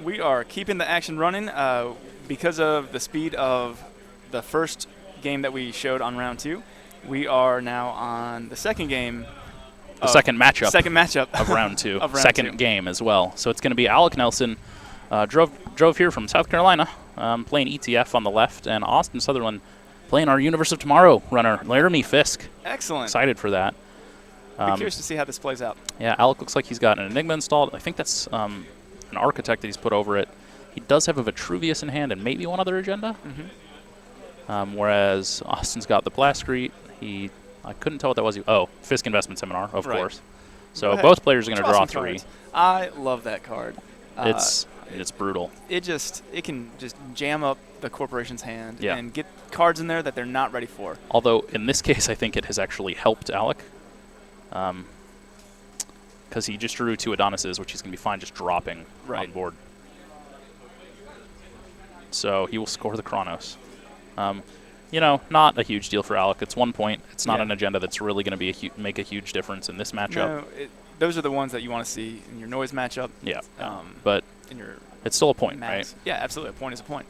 We are keeping the action running because of the speed of the first game that we showed on round 2. We are now on the second game. The second matchup of round 2. Of round second 2. game as well. So it's going to be Alec Nelson, drove here from South Carolina, playing ETF on the left, and Austin Sutherland playing our Universe of Tomorrow runner, Laramy Fisk. Excellent. Excited for that. Be curious to see how this plays out. Yeah, Alec looks like he's got an Enigma installed. I think that's an Architect that he's put over it. He does have a Vitruvius in hand and maybe one other agenda. Whereas Austin's got the Blastcrete. I couldn't tell what that was. Fisk Investment Seminar, of course. So both players are going to draw 3. Cards. I love that card. It's brutal. It can just jam up the corporation's hand Yeah. and get cards in there that they're not ready for. Although in this case, I think it has actually helped Alec, because he just drew 2 Adonises, which he's going to be fine just dropping on board. So he will score the Chronos. Not a huge deal for Alec. It's 1 point. It's not an agenda that's really going to make a huge difference in this matchup. No, those are the ones that you want to see in your noise matchup. Yeah, but in your it's still a point, max. right? Yeah, absolutely. A point is a point.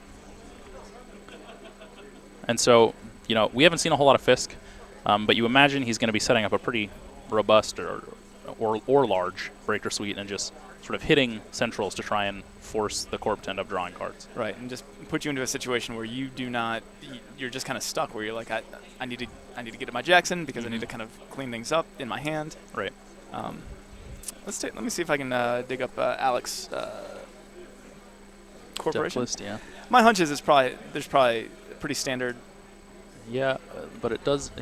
And so, we haven't seen a whole lot of Fisk, but you imagine he's going to be setting up a pretty robust or large breaker suite and just sort of hitting centrals to try and force the corp to end up drawing cards. Right, and just put you into a situation where you're just kind of stuck, where you're like, I need to get to my Jackson because I need to kind of clean things up in my hand. Right. Let me see if I can dig up Alec's corporation. List, yeah. My hunch is there's probably pretty standard. Yeah, but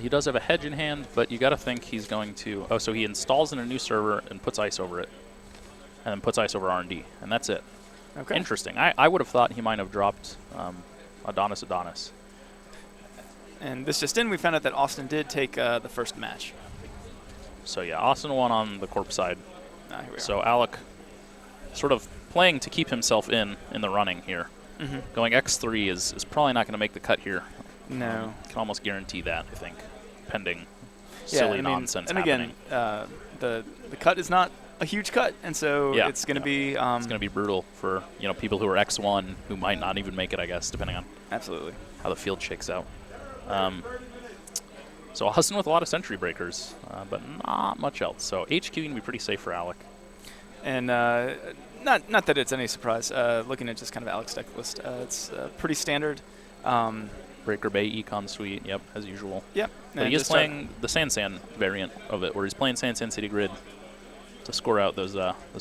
he does have a hedge in hand, but you got to think he's going to. So he installs in a new server and puts ice over it, and then puts ice over R&D, and that's it. Okay. Interesting. I would have thought he might have dropped Adonis. And this just in, we found out that Austin did take the first match. So yeah, Austin won on the corp side. Here we So Alec sort of playing to keep himself in the running here. Going X3 is probably not going to make the cut here. No. Can almost guarantee that, I think, pending silly nonsense and happening. Again, the cut is not a huge cut, and so it's going to be it's going to be brutal for people who are X1 who might not even make it, I guess, depending on absolutely how the field shakes out. So Austin with a lot of sentry breakers, but not much else. So HQ going to be pretty safe for Alec. And not that it's any surprise. Looking at just kind of Alec's deck list, it's pretty standard. Breaker Bay Econ Suite, yep, as usual. Yep. But he is playing the Sansan variant of it, where he's playing Sansan City Grid to score out those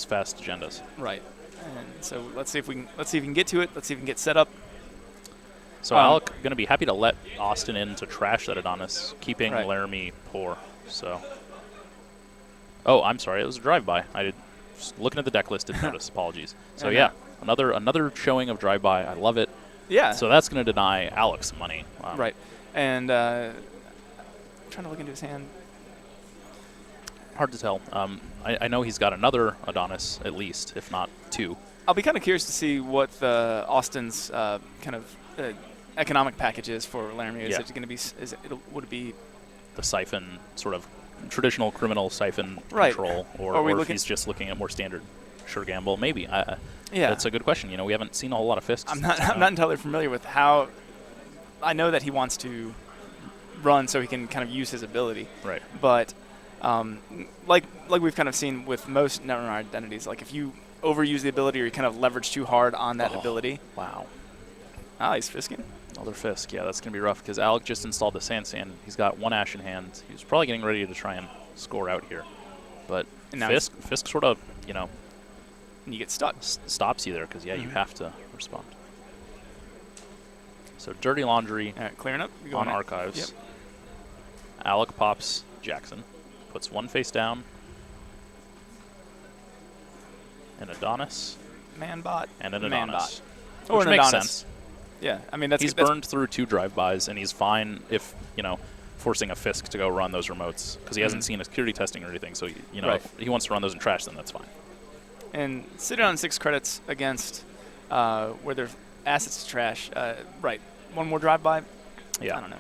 fast agendas. Right. And so let's see if we can get to it. Let's see if we can get set up. So Alec going to be happy to let Austin in to trash that Adonis, keeping Laramy poor. So. Oh, I'm sorry. It was a drive-by. Just looking at the deck list, didn't notice. Apologies. So yeah, another showing of drive-by. I love it. Yeah. So that's going to deny Alex money. Right. And trying to look into his hand. Hard to tell. I know he's got another Adonis at least, if not 2. I'll be kind of curious to see what the Austin's kind of economic package is for Laramy. Is it going to be? Would it be the siphon sort of traditional criminal siphon control, or if he's just looking at more standard sure gamble? Maybe. That's a good question. We haven't seen a whole lot of Fisks. I'm not entirely familiar with how. I know that he wants to run so he can kind of use his ability. Right. But like we've kind of seen with most Netrunner identities, like if you overuse the ability or you kind of leverage too hard on that ability. Wow. He's Fisking. Another Fisk. Yeah, that's going to be rough because Alec just installed the Sansan. He's got 1 Ash in hand. He's probably getting ready to try and score out here. But Fisk sort of, and you get stuck. Stops you there because, you have to respond. So Dirty Laundry clearing up on Archives. Yep. Alec pops Jackson. Puts 1 face down. An Adonis. Man-bot. And an Adonis. Or which an makes Adonis. sense. Yeah, I mean he's burned through 2 drive-bys, and he's fine if forcing a Fisk to go run those remotes because he hasn't seen a security testing or anything. So if he wants to run those and trash them, that's fine. And sitting on 6 credits against where there's assets to trash. Right, 1 more drive-by. Yeah, I don't know.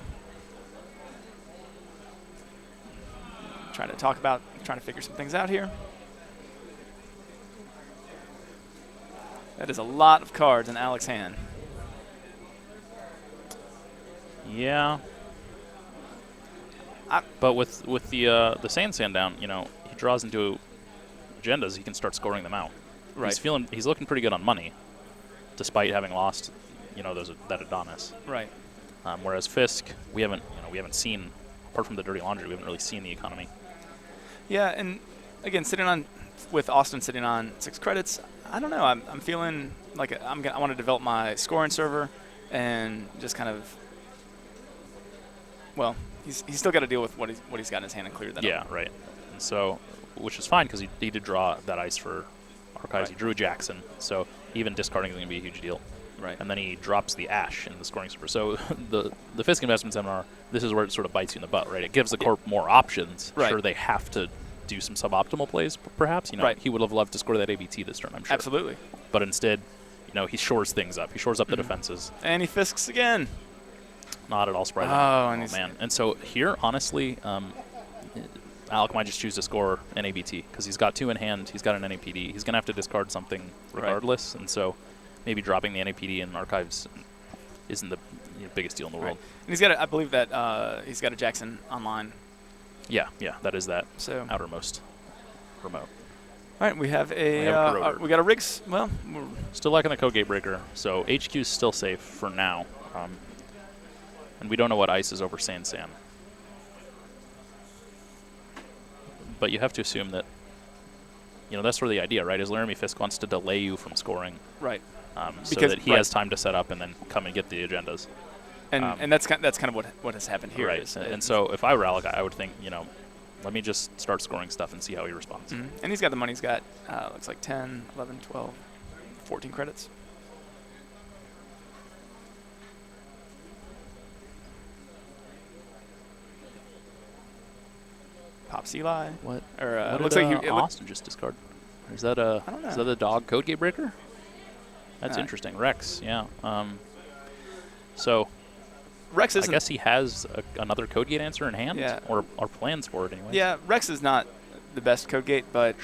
Trying to figure some things out here. That is a lot of cards in Alec's hand. Yeah. But with the sand down, he draws into agendas. He can start scoring them out. Right. He's looking pretty good on money, despite having lost, that Adonis. Right. Whereas Fisk, we haven't seen, apart from the dirty laundry, we haven't really seen the economy. Yeah, and again, with Austin sitting on 6 credits, I don't know. I'm feeling like I want to develop my scoring server, and just kind of. Well, he's still got to deal with what he's got in his hand and clear that up. Yeah, right. And so, which is fine because he did draw that ice for Archives. Right. He drew Jackson, so even discarding is going to be a huge deal. Right. And then he drops the Ash in the scoring server. So the Fisk investment seminar, this is where it sort of bites you in the butt, right? It gives the corp more options. Right. Sure, they have to do some suboptimal plays, perhaps. Right. He would have loved to score that ABT this turn, I'm sure. Absolutely. But instead, he shores things up. He shores up the defenses. And he Fisks again. Not at all surprising. Oh, man. And so here, honestly, Alec might just choose to score an ABT because he's got 2 in hand. He's got an NAPD. He's going to have to discard something regardless. Right. And so maybe dropping the NAPD in Archives isn't the biggest deal in the world. And he's got I believe that he's got a Jackson online. Yeah, that is that outermost remote. All right, we have we got a rigs. Well, we're still lacking the code gate breaker, so HQ is still safe for now. And we don't know what ice is over San. But you have to assume that, that's sort of the idea, right? Is Laramy Fisk wants to delay you from scoring. Right. So that he has time to set up and then come and get the agendas. And that's kind of what has happened here. Right. And so if I were Alec, I would think, let me just start scoring stuff and see how he responds. Mm-hmm. And he's got the money. He's got, looks like 10, 11, 12, 14 credits. Pops Eli. What? Or what looks did, like Austin just discard. Is that a? I don't know. Is that the dog code gate breaker? That's interesting. Rex. Yeah. So. Rex isn't. I guess he has another code gate answer in hand. Yeah. Or plans for it anyway. Yeah. Rex is not the best code gate, but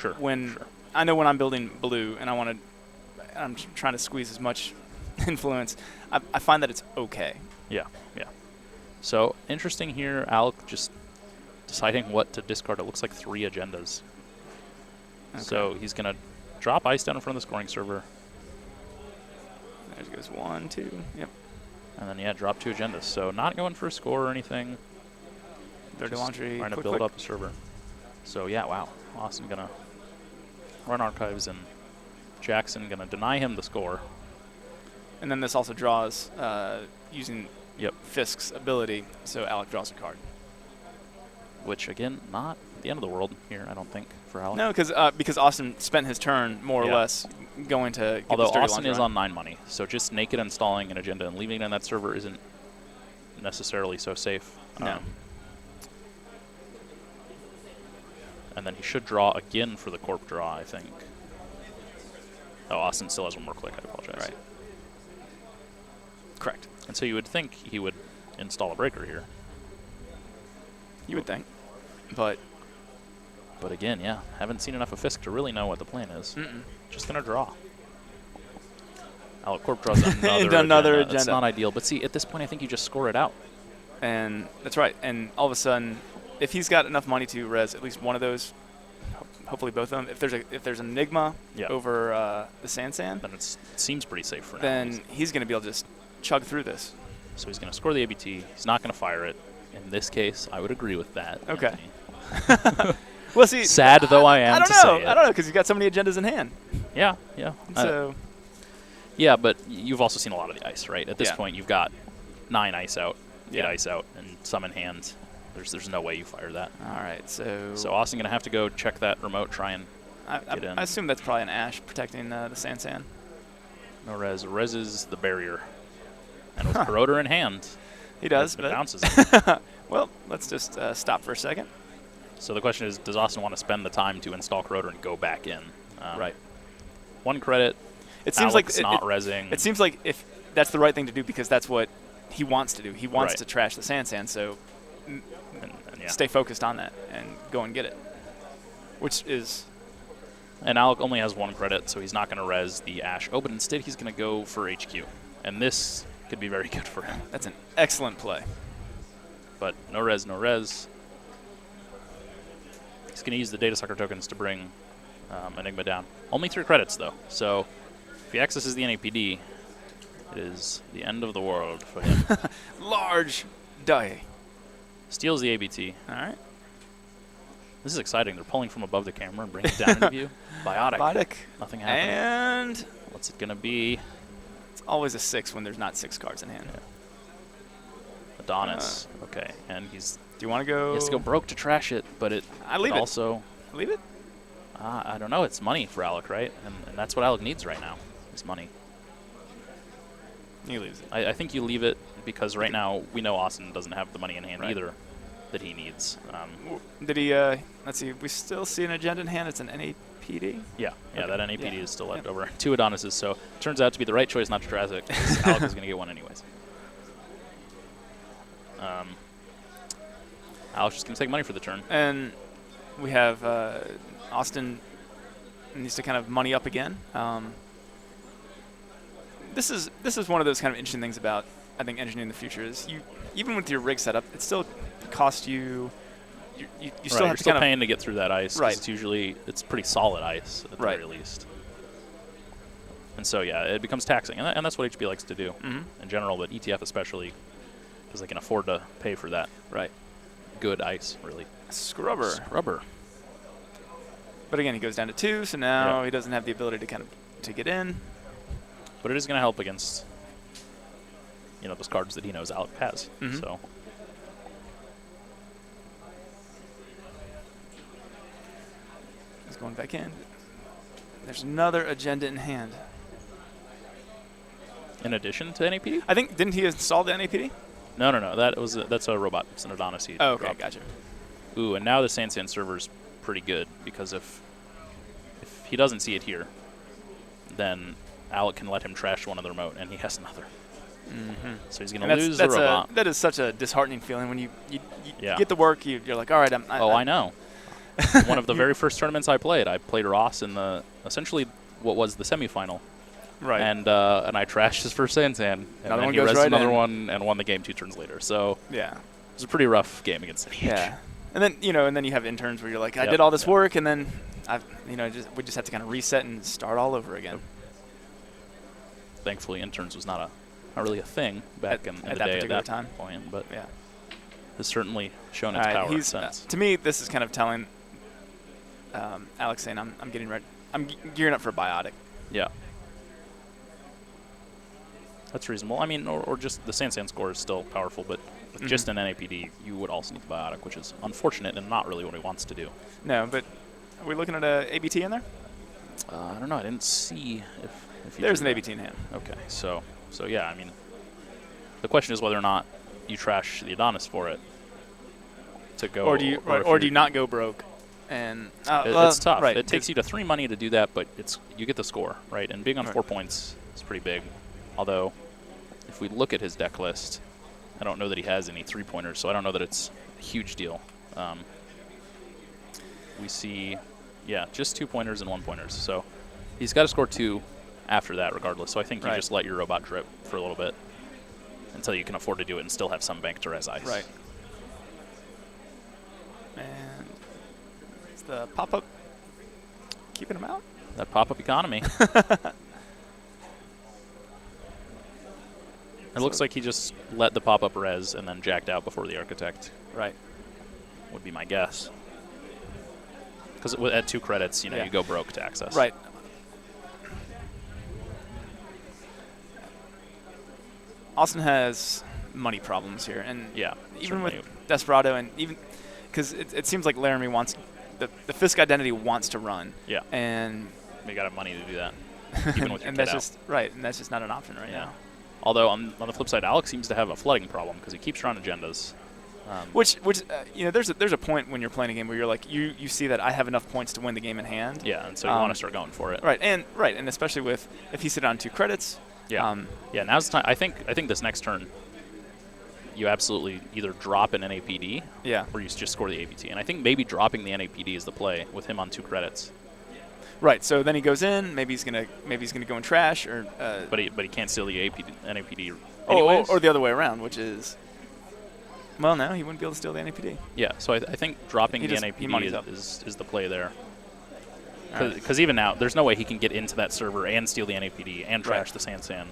I know when I'm building blue and I'm trying to squeeze as much influence, I find that it's okay. Yeah. So interesting here, Alec just deciding what to discard. It looks like 3 agendas. Okay. So he's going to drop ice down in front of the scoring server. There goes 1, 2. Yep. And then, drop 2 agendas. So not going for a score or anything. Dirty laundry. Trying to build up the server. So, wow. Austin going to run Archives, and Jackson going to deny him the score. And then this also draws using Fisk's ability, so Alec draws a card. Which, again, not the end of the world here, I don't think, for Alec. No, because Austin spent his turn, more or less, going to get although this dirty Austin is run. on 9 money, so just naked installing an agenda and leaving it in that server isn't necessarily so safe. No. And then he should draw again for the corp draw, I think. Oh, Austin still has 1 more click, I apologize. Right. Correct. And so you would think he would install a breaker here. You would think. But again, haven't seen enough of Fisk to really know what the plan is. Just going to draw. Alec Corp draws another agenda. That's not ideal. But see, at this point, I think you just score it out. And that's right. And all of a sudden, if he's got enough money to res at least one of those, hopefully both of them, if there's an Enigma over the San, then it seems pretty safe for now. Then he's going to be able to just chug through this. So he's going to score the ABT. He's not going to fire it. In this case, I would agree with that. Okay. Well, see, sad though I am. I don't to know. Say it. I don't know because you've got so many agendas in hand. Yeah. So. Yeah, but you've also seen a lot of the ice, right? At this point, you've got 9 ice out, 8 ice out, and some in hand. There's no way you fire that. All right, so Austin gonna have to go check that remote, try and get in. I assume that's probably an Ash protecting the San. No res. Res is the barrier, and with Corroder in hand, he does. It bounces. Well, let's just stop for a second. So the question is, does Austin want to spend the time to install Corroder and go back in? Right. 1 credit. It seems like it's not rezzing. It seems like if that's the right thing to do because that's what he wants to do. He wants to trash the San, so stay focused on that and go and get it. Which is And Alec only has 1 credit, so he's not going to res the Ash. Oh, but instead he's going to go for HQ. And this could be very good for him. That's an excellent play. But no res, no res. He's going to use the data sucker tokens to bring Enigma down. Only 3 credits, though. So if he accesses the NAPD, it is the end of the world for him. Large die. Steals the ABT. All right. This is exciting. They're pulling from above the camera and bringing it down into view. Biotic. Biotic. Nothing happened. And what's it going to be? It's always a 6 when there's not 6 cards in hand. Yeah. Adonis. Okay. And he's... Do you want to go... He has to go broke to trash it, but it... I leave it. Also... Leave it? I don't know. It's money for Alec, right? And that's what Alec needs right now, is money. He leaves it. I think you leave it because right now we know Austin doesn't have the money in hand either that he needs. Did he... let's see. We still see an agenda in hand. It's an NAPD? Yeah. Yeah, Okay. that NAPD is still left over. 2 Adonises, so turns out to be the right choice not to trash it because Alec is going to get 1 anyways. Alec's just going to take money for the turn. And we have Austin needs to kind of money up again. This is one of those kind of interesting things about, I think, engineering the future is you, even with your rig setup, it still costs you. You still have you're to still kind paying to get through that ice. Right. It's pretty solid ice at the very least. And so yeah, it becomes taxing, and that's what HB likes to do in general, but ETF especially, because they can afford to pay for that. Right. Good ice, really. Scrubber. But again, he goes down to 2, so now he doesn't have the ability to get in. But it is going to help against, those cards that he knows Alec has. So. He's going back in. There's another agenda in hand. In addition to NAPD? I think, didn't he install the NAPD? No. That's a robot. It's an Adonis. Oh, okay, gotcha. Ooh, and now the Sansan server's pretty good because if he doesn't see it here, then Alec can let him trash one of the remote, and he has another. So he's going to lose the robot. That is such a disheartening feeling when you get the work, you're like, all right, I know. One of the very first tournaments I played Ross in essentially what was the semifinal. Right. And I trashed his first Sansan, and then he rezzed another one and won the game 2 turns later. So yeah, it was a pretty rough game against NH. Yeah. And then you have interns where you're like, I did all this work, and then we just have to kind of reset and start all over again. Thankfully, interns was not really a thing back in the that day particular at that time. point, but yeah, has certainly shown its power since. To me, this is kind of telling Alex saying, I'm getting ready. I'm gearing up for Biotic. Yeah. That's reasonable. I mean, or just the Sansan score is still powerful, but with just an NAPD, you would also need the Biotic, which is unfortunate and not really what he wants to do. No, but are we looking at a ABT in there? I don't know. I didn't see if there's an ABT in hand. Okay, so yeah, I mean, the question is whether or not you trash the Adonis for it to go, or do you not go broke? And it's tough. Right. It takes you to 3 money to do that, but you get the score, right? And being on 4 points is pretty big. Although, if we look at his deck list, I don't know that he has any 3-pointers, so I don't know that it's a huge deal. We see, just 2-pointers and 1-pointers. So he's got to score 2 after that regardless. So I think you just let your robot drip for a little bit until you can afford to do it and still have some bank to res ice. Right. And is the pop-up keeping him out? That pop-up economy. It looks like he just let the pop-up res and then jacked out before the architect. Right. Would be my guess. Because at 2 credits, you go broke to access. Right. Austin has money problems here, and even with Desperado, and even because it seems like Laramy wants the Fisk identity wants to run. Yeah. And they got money to do that, even with your and kid that's out. just right, and that's just not an option right now. Although on the flip side, Alec seems to have a flooding problem because he keeps drawing agendas. Which there's a point when you're playing a game where you're like you see that I have enough points to win the game in hand. Yeah, and so you want to start going for it. Right, and especially with if he sit on 2 credits. Yeah. Now's the time. I think this next turn, you absolutely either drop an NAPD. Yeah. Or you just score the ABT, and I think maybe dropping the NAPD is the play with him on 2 credits. Right. So then he goes in. Maybe he's gonna go in trash, or. But he can't steal the NAPD. Anyways. Or the other way around, which is. Well, no, he wouldn't be able to steal the NAPD. Yeah. So I think dropping the NAPD is the play there. Because even now, there's no way he can get into that server and steal the NAPD and trash the Sansan.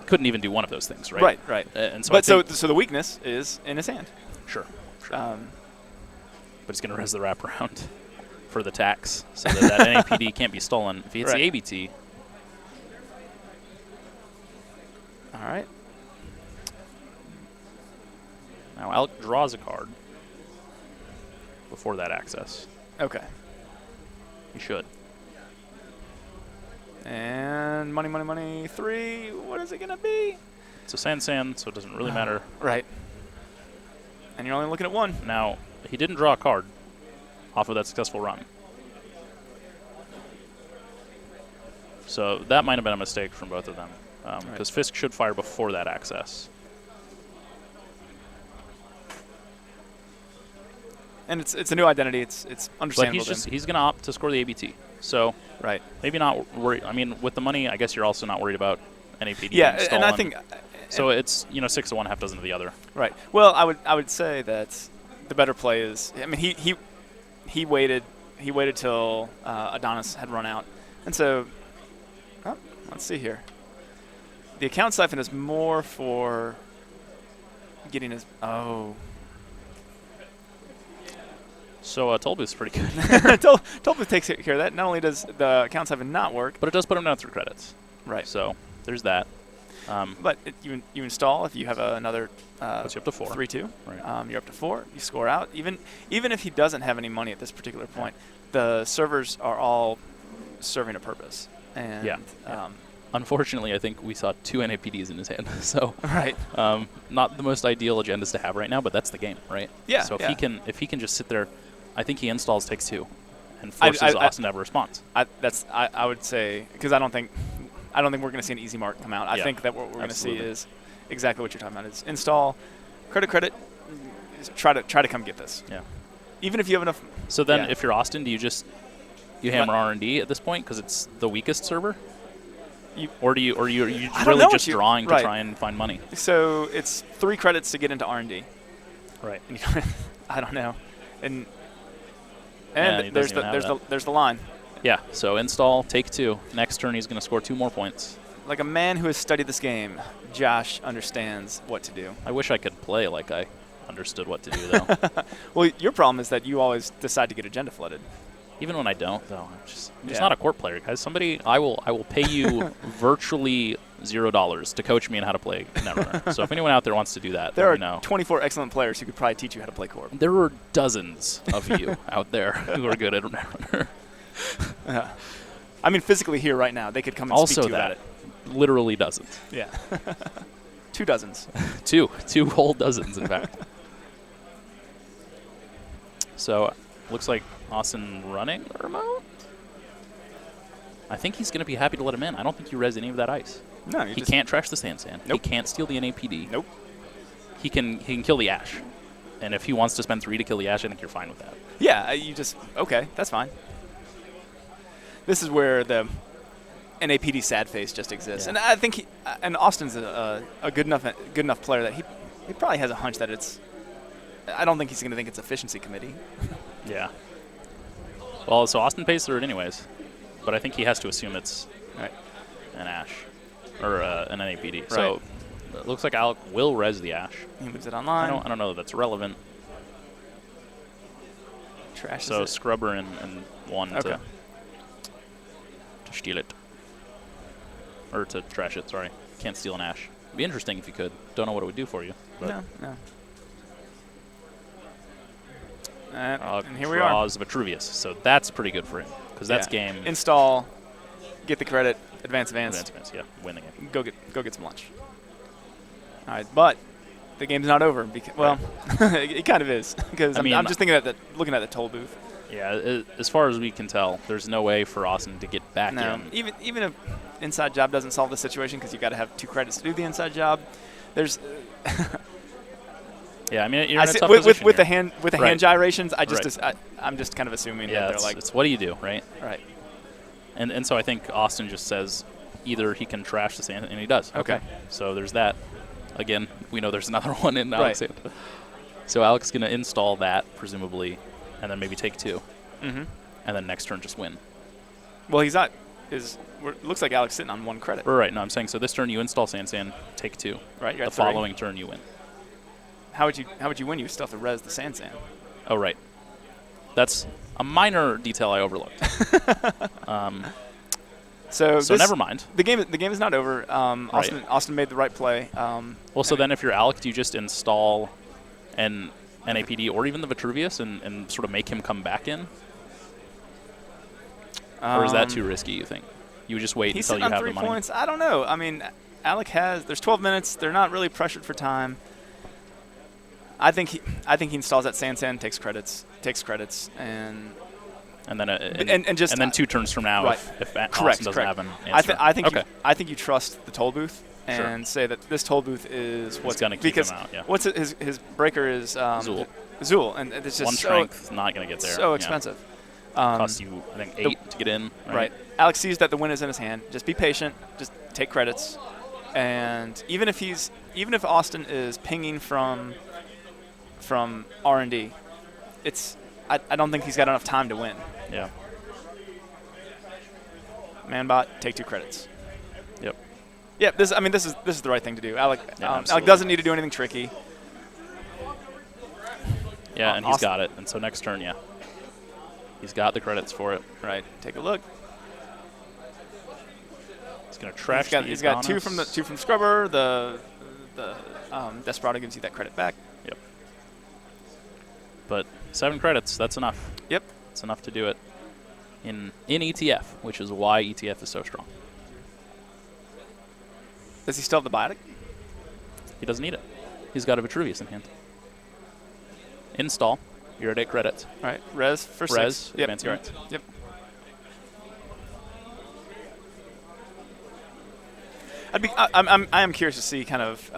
Couldn't even do one of those things, right? Right. And so but so the weakness is in his hand. Sure. But he's going to res the wraparound for the tax so that NAPD can't be stolen. If he hits the ABT. All right. Now Alec draws a card before that access. Okay. He should. And money, 3. What is it going to be? It's a Sansan, so it doesn't really matter. Right. And you're only looking at 1. Now, he didn't draw a card off of that successful run. So that might have been a mistake from both of them. Because Fisk should fire before that access. And it's a new identity. It's understandable. But he's going to opt to score the ABT. So maybe not worried. I mean, with the money, I guess you're also not worried about NAPD being stolen. And I think so. It's 6 of one, half dozen of the other. Right. Well, I would say that the better play is. I mean, he waited till Adonis had run out, and so let's see here. The account siphon is more for getting his So Tollbooth's pretty good. Tollbooth takes care of that. Not only does the account siphon not work, but it does put him down 3 credits. Right. So there's that. But you install if you have another. Puts you up to 4. 3-2. Right. You're up to 4. You score out. Even if he doesn't have any money at this particular point, the servers are all serving a purpose. And unfortunately, I think we saw 2 NAPDs in his hand. So not the most ideal agendas to have right now, but that's the game, right? Yeah. So if he can just sit there, I think he installs takes 2, and forces Austin to have a response. I would say, because I don't think we're going to see an easy mark come out. I think that what we're going to see is exactly what you're talking about. Is install, credit. Try to come get this. Yeah. Even if you have enough. So then, if you're Austin, do you hammer R&D at this point because it's the weakest server? Or are you really just drawing to try and find money? So it's 3 credits to get into R&D. Right. I don't know. And there's the line. Yeah. So install, take 2. Next turn he's going to score 2 more points. Like a man who has studied this game, Josh understands what to do. I wish I could play like I understood what to do, though. Well, your problem is that you always decide to get agenda flooded. Even when I don't, though, I'm just not a court player, guys. I will pay you virtually $0 to coach me in how to play Netrunner. So if anyone out there wants to do that, there let me know. 24 excellent players who could probably teach you how to play Corp. There are dozens of you out there who are good at Netrunner. I mean, physically here right now, they could come and speak to you about it. Literally dozens. Yeah. 2 dozens. 2 whole dozens, in fact. So looks like Austin running a remote. I think he's going to be happy to let him in. I don't think you res any of that ice. No, he can't trash the Sansan. Nope. He can't steal the NAPD. Nope. He can kill the Ash. And if he wants to spend 3 to kill the Ash, I think you're fine with that. Yeah, okay, that's fine. This is where the NAPD sad face just exists. Yeah. And I think Austin's a good enough player that he probably has a hunch that it's. I don't think he's going to think it's efficiency committee. Yeah. Well, so Austin pays through it anyways, but I think he has to assume it's an Ash or an NAPD. Right. So it looks like Alec will res the Ash. He moves it online. I don't know that that's relevant. Trashes so it. Scrubber and 1 to steal it. Or to trash it, sorry. Can't steal an Ash. It'd be interesting if you could. Don't know what it would do for you. But no. And here we are. Draws Vitruvius, so that's pretty good for him because that's game. Install, get the credit, advance, yeah, win the game. Go get some lunch. All right, but the game's not over. Well, it kind of is because I'm just thinking looking at the toll booth. Yeah, as far as we can tell, there's no way for Austin to get back in. Even if inside job doesn't solve the situation because you got to have 2 credits to do the inside job, there's. Yeah, I mean, you're in a tough position with the hand gyrations. I'm just kind of assuming that they're like. It's what do you do, right? Right. And so I think Austin just says either he can trash the sand, and he does. Okay. So there's that. Again, we know there's another one in Alec's Right. hand. So Alec's going to install that, presumably, and then maybe take 2. Mm-hmm. And then next turn just win. Well, he's not. Looks like Alec's sitting on 1 credit. Right. No, I'm saying so this turn you install Sand, take 2. Right. You're The at 3. following turn you win. How would you win? You still have to res the Sand. Oh, right. That's a minor detail I overlooked. So never mind. The game is not over. Austin made the right play. So then if you're Alec, do you just install an NAPD or even the Vitruvius and sort of make him come back in? Or is that too risky, you think? You would just wait until you have the money? He's on 3 points. I don't know. I mean, Alec there's 12 minutes. They're not really pressured for time. I think he installs that Sand, takes credits, and then 2 turns from now, right. if Austin doesn't have an answer. I think you trust the toll booth and say that this toll booth is what's going to keep him out. Yeah. What's his breaker is Zool, and it's just 1 strength, not going to get there. So expensive. Costs you, I think, 8 to get in. Right. Alex sees that the win is in his hand. Just be patient. Just take credits, and even if Austin is pinging from R&D, I don't think he's got enough time to win. Yeah. Manbot, take 2 credits. Yep. Yeah. This is the right thing to do. Alec doesn't need to do anything tricky. Yeah, and he's got it. And so next turn, he's got the credits for it. Right. Take a look. He's going to trash. He's got 2 from Scrubber. The Desperado gives you that credit back. Yep. But 7 credits, that's enough. Yep. It's enough to do it in ETF, which is why ETF is so strong. Does he still have the biotic? He doesn't need it. He's got a Vitruvius in hand. Install. You're at 8 credits. All right. Res for 6. Res, Yep. advancing right. Yep. I am curious to see kind of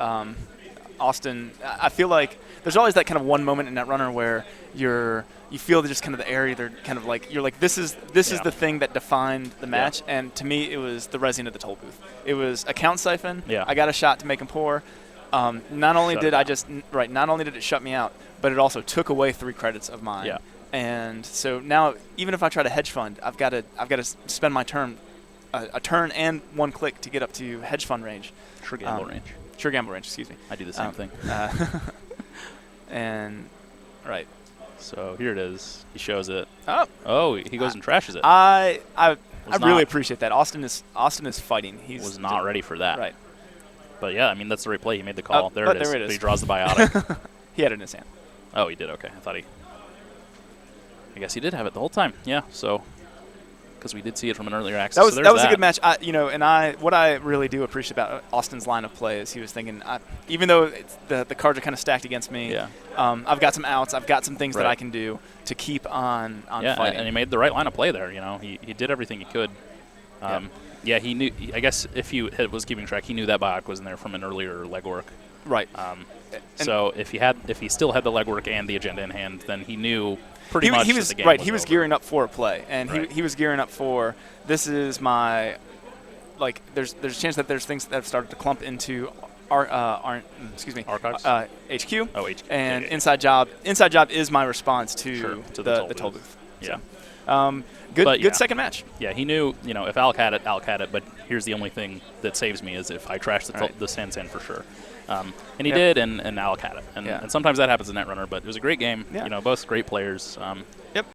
Austin. I feel like there's always that kind of one moment in Netrunner where you feel just kind of the area. They're kind of like you're like this is the thing that defined the match. Yeah. And to me, it was the resing of the toll booth. It was a count siphon. Yeah. I got a shot to make him pour. Not only did it shut me out, but it also took away 3 credits of mine. Yeah. And so now, even if I try to hedge fund, I've got to spend my turn, a turn and 1 click to get up to hedge fund range. Sure gamble range. Sure gamble range. Excuse me. I do the same thing. And right. So here it is. He shows it. Oh, he goes and trashes it. I really appreciate that. Austin is fighting. He was not ready for that. Right. But yeah, I mean that's the right play. He made the call. There it is. There it is. But he draws the biotic. He had it in his hand. Oh, he did. Okay, I guess he did have it the whole time. Yeah. So because we did see it from an earlier access. That was a good match. What I really do appreciate about Austin's line of play is he was thinking, even though the cards are kind of stacked against me, I've got some outs, I've got some things that I can do to keep on fighting. And he made the right line of play there. He did everything he could. Yeah, he knew. I guess if he was keeping track, he knew that biotic was in there from an earlier legwork. Right. So if he still had the legwork and the agenda in hand, then he knew pretty much that the game was over. Gearing up for a play, and he was gearing up for this is my There's a chance that there's things that have started to clump into HQ. HQ. And inside job is my response to the toll booth. Yeah. So, good second match. Yeah, he knew, if Alec had it, but here's the only thing that saves me is if I trash the Sand for sure. And he did, and Alec had it. And sometimes that happens in Netrunner, but it was a great game. Yeah. Both great players. Yep.